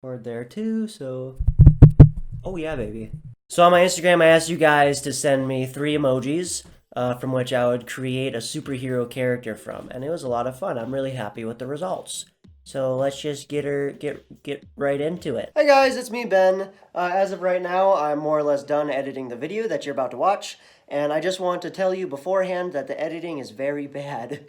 Discord there too, so... Oh yeah, baby. So on my Instagram, I asked you guys to send me 3 emojis, from which I would create a superhero character from, and it was a lot of fun. I'm really happy with the results. So let's just get right into it. Hey guys, it's me, Ben. As of right now, I'm more or less done editing the video that you're about to watch, and I just want to tell you beforehand that the editing is very bad.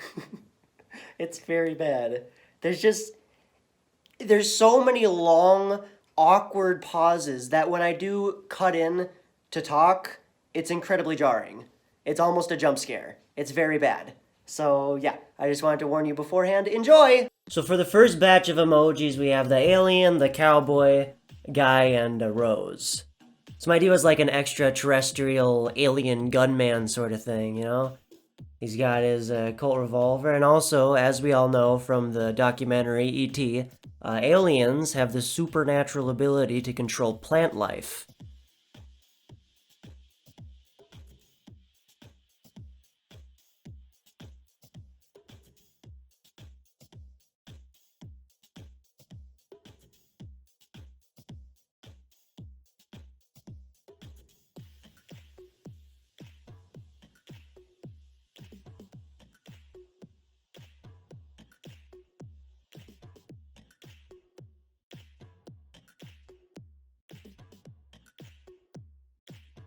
It's very bad. There's so many long, awkward pauses that when I do cut in to talk, it's incredibly jarring. It's almost a jump scare. It's very bad. So yeah, I just wanted to warn you beforehand. Enjoy! So for the first batch of emojis, we have the alien, the cowboy guy, and a rose. So my idea was like an extraterrestrial alien gunman sort of thing, you know? He's got his Colt revolver, and also, as we all know from the documentary E.T., aliens have the supernatural ability to control plant life.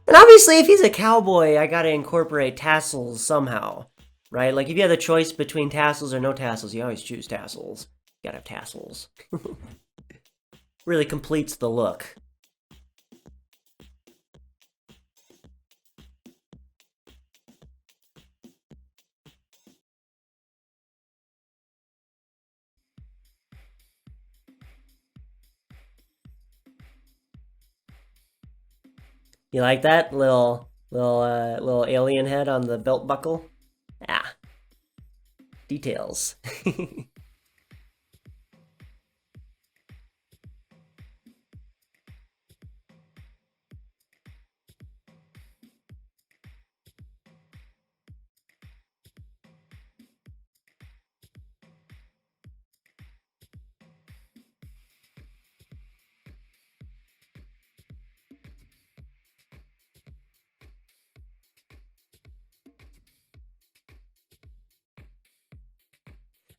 And obviously, if he's a cowboy, I gotta incorporate tassels somehow, right? Like, if you have the choice between tassels or no tassels, you always choose tassels. You gotta have tassels. Really completes the look. You like that little alien head on the belt buckle? Ah, details.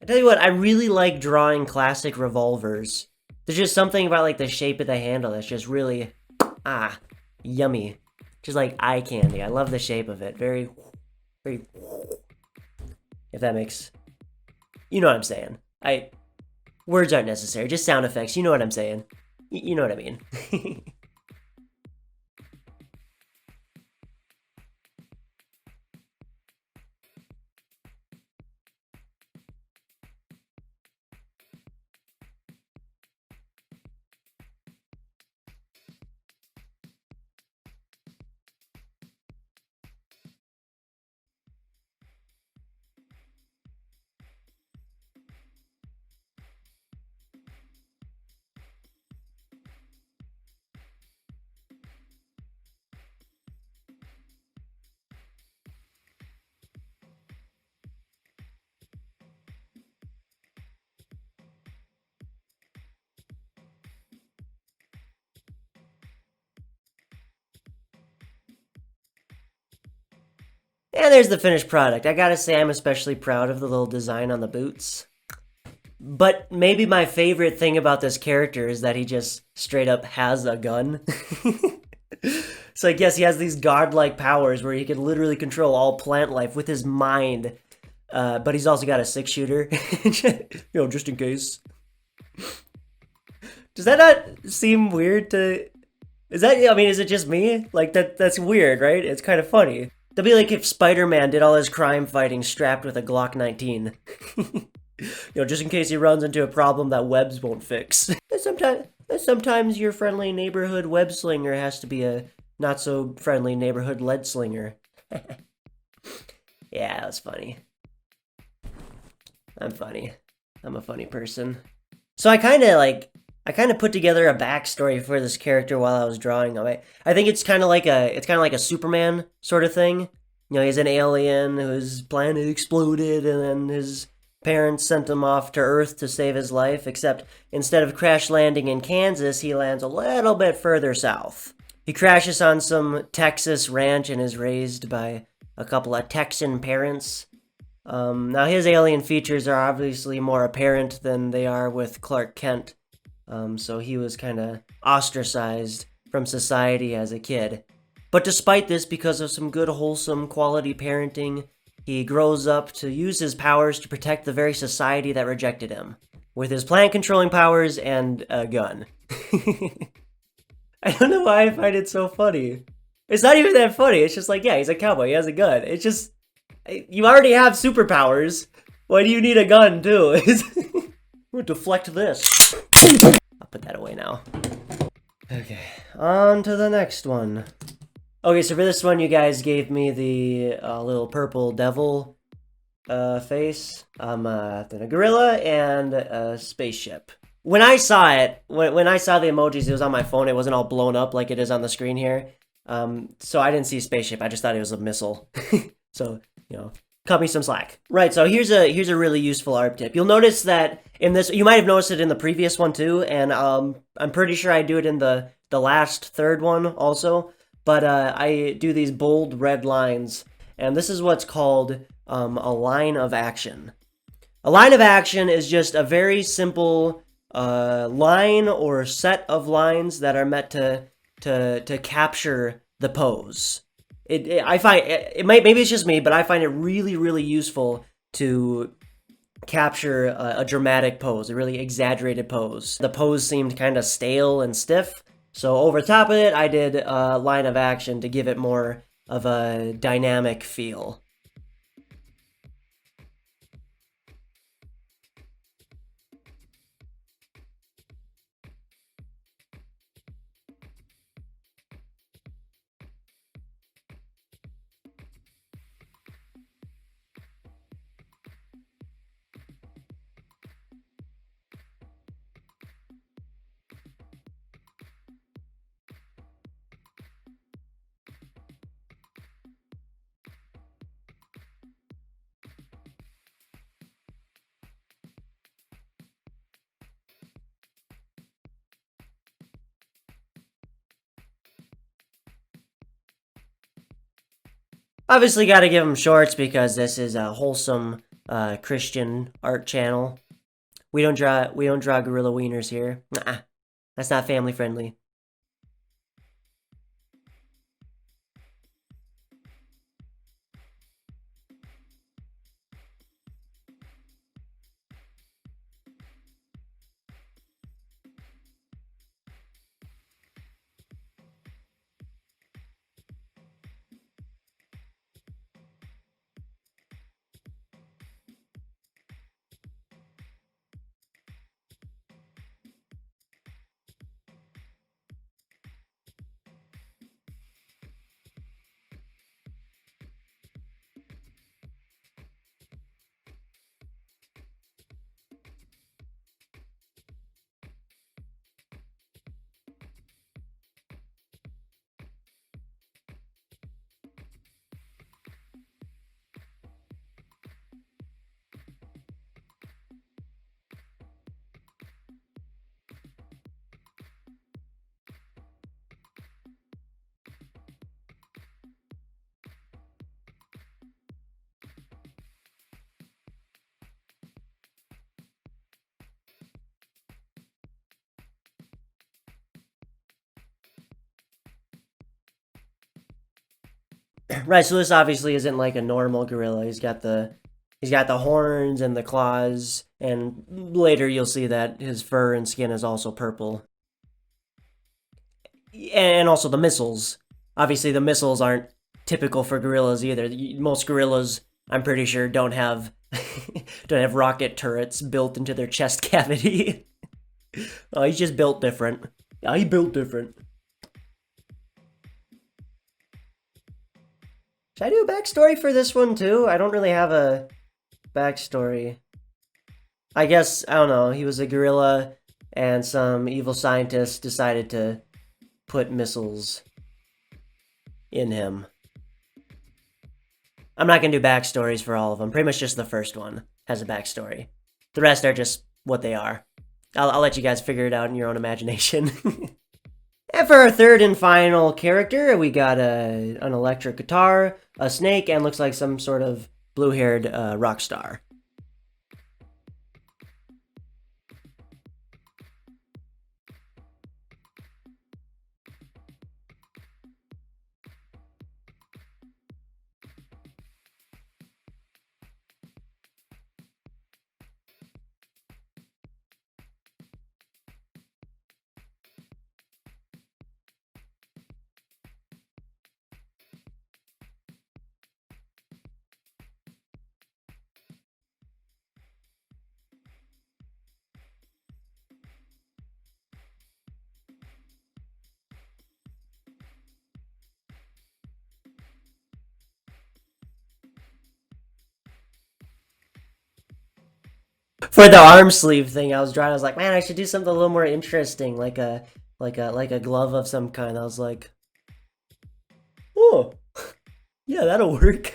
I tell you what, I really like drawing classic revolvers. There's just something about like the shape of the handle that's just really, yummy. Just like eye candy. I love the shape of it. Very, very, if that makes, you know what I'm saying. Words aren't necessary, just sound effects. You know what I'm saying. You know what I mean. And there's the finished product. I gotta say, I'm especially proud of the little design on the boots. But maybe my favorite thing about this character is that he just straight up has a gun. So I guess he has these godlike powers where he can literally control all plant life with his mind. But he's also got a 6-shooter. Just in case. Does that not seem weird to... is it just me? Like, that's weird, right? It's kind of funny. That'd be like if Spider-Man did all his crime fighting strapped with a Glock 19. Just in case he runs into a problem that webs won't fix. Sometimes your friendly neighborhood web slinger has to be a not so friendly neighborhood lead slinger. Yeah, that was funny. I'm funny. I'm a funny person. So I kind of put together a backstory for this character while I was drawing him. I think it's kind of like a Superman sort of thing. He's an alien whose planet exploded, and then his parents sent him off to Earth to save his life, except instead of crash landing in Kansas, he lands a little bit further south. He crashes on some Texas ranch and is raised by a couple of Texan parents. Now, his alien features are obviously more apparent than they are with Clark Kent, so he was kind of ostracized from society as a kid. But despite this, because of some good, wholesome, quality parenting, he grows up to use his powers to protect the very society that rejected him, with his plant-controlling powers and a gun. I don't know why I find it so funny. It's not even that funny. It's just like, yeah, he's a cowboy. He has a gun. It's just, you already have superpowers. Why do you need a gun, too? We'll deflect this. I'll put that away now. Okay, on to the next one. Okay, so for this one, you guys gave me the little purple devil face. Then a gorilla and a spaceship. When I saw it, when I saw the emojis, it was on my phone. It wasn't all blown up like it is on the screen here. So I didn't see spaceship. I just thought it was a missile. So, you know, cut me some slack. Right, so here's a really useful art tip. You'll notice that in this, you might have noticed it in the previous one too, and I'm pretty sure I do it in the last third one also. But I do these bold red lines, and this is what's called a line of action. A line of action is just a very simple line or set of lines that are meant to capture the pose. I find maybe it's just me, but I find it really, really useful to capture a dramatic pose, a really exaggerated pose. The pose seemed kind of stale and stiff, so over top of it, I did a line of action to give it more of a dynamic feel. Obviously, got to give them shorts because this is a wholesome Christian art channel. We don't draw gorilla wieners here. Nah, that's not family friendly. Right, so this obviously isn't like a normal gorilla. He's got the horns and the claws, and later you'll see that his fur and skin is also purple. And also the missiles. Obviously, the missiles aren't typical for gorillas either. Most gorillas, I'm pretty sure, don't have rocket turrets built into their chest cavity. Oh, he's just built different. Yeah, he built different. Should I do a backstory for this one too? I don't really have a backstory. I guess, I don't know, he was a gorilla and some evil scientists decided to put missiles in him. I'm not gonna do backstories for all of them. Pretty much just the first one has a backstory. The rest are just what they are. I'll let you guys figure it out in your own imagination. And for our third and final character, we got an electric guitar, a snake, and looks like some sort of blue-haired rock star. For the arm sleeve thing, I was drawing. I was like, man, I should do something a little more interesting, like a glove of some kind. I was like, oh, yeah, that'll work.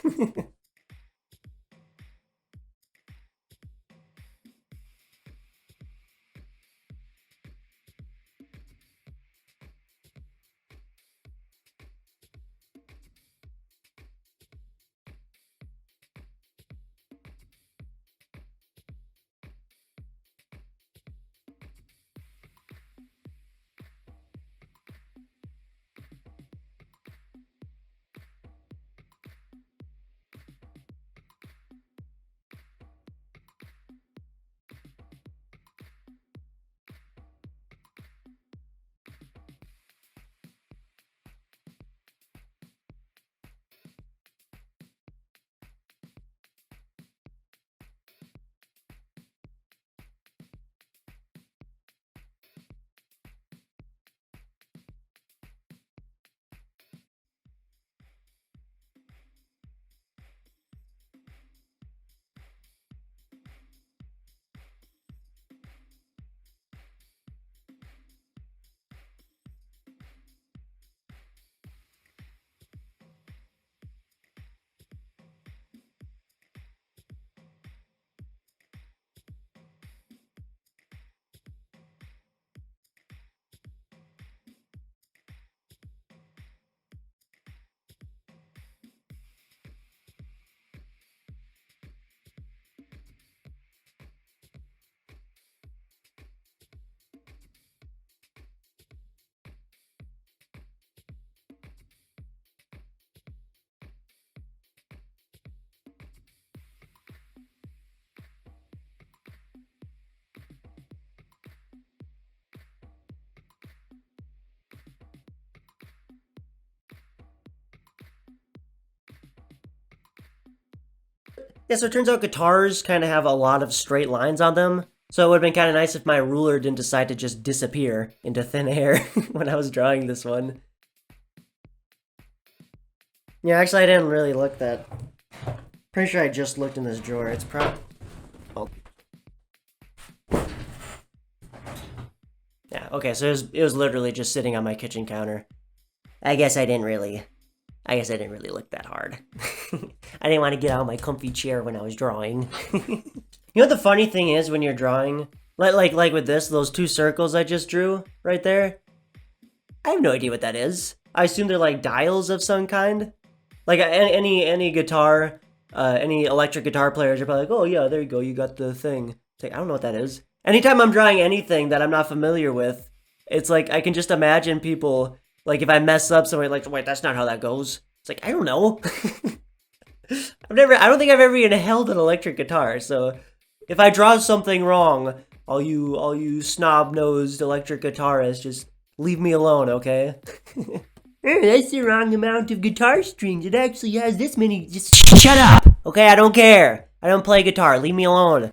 Yeah, so it turns out guitars kind of have a lot of straight lines on them. So it would have been kind of nice if my ruler didn't decide to just disappear into thin air when I was drawing this one. Yeah, actually, I didn't really look that. Pretty sure I just looked in this drawer. It's oh. Yeah, okay, so it was literally just sitting on my kitchen counter. I guess I didn't really look that hard. I didn't want to get out of my comfy chair when I was drawing. You know what the funny thing is when you're drawing? Like with this, those two circles I just drew right there? I have no idea what that is. I assume they're like dials of some kind. Like any guitar, any electric guitar players are probably like, oh yeah, there you go, you got the thing. It's like, I don't know what that is. Anytime I'm drawing anything that I'm not familiar with, it's like I can just imagine people, like if I mess up, somebody like, wait, that's not how that goes. It's like, I don't know. I don't think I've ever even held an electric guitar, so if I draw something wrong, all you snob-nosed electric guitarists, just leave me alone, okay? That's the wrong amount of guitar strings. It actually has this many. Just shut up, okay? I don't care. I don't play guitar. Leave me alone.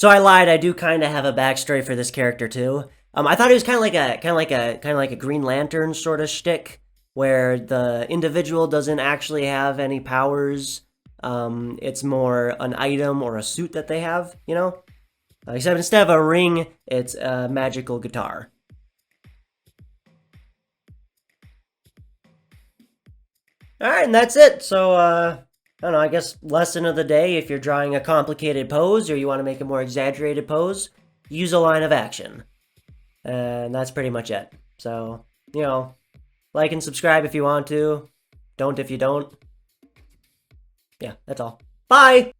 So I lied. I do kind of have a backstory for this character too. I thought he was kind of like a Green Lantern sort of shtick, where the individual doesn't actually have any powers. It's more an item or a suit that they have, you know. Except instead of a ring, it's a magical guitar. All right, and that's it. So, I don't know, I guess lesson of the day, if you're drawing a complicated pose or you want to make a more exaggerated pose, use a line of action. And that's pretty much it. So, you know, like and subscribe if you want to. Don't if you don't. Yeah, that's all. Bye!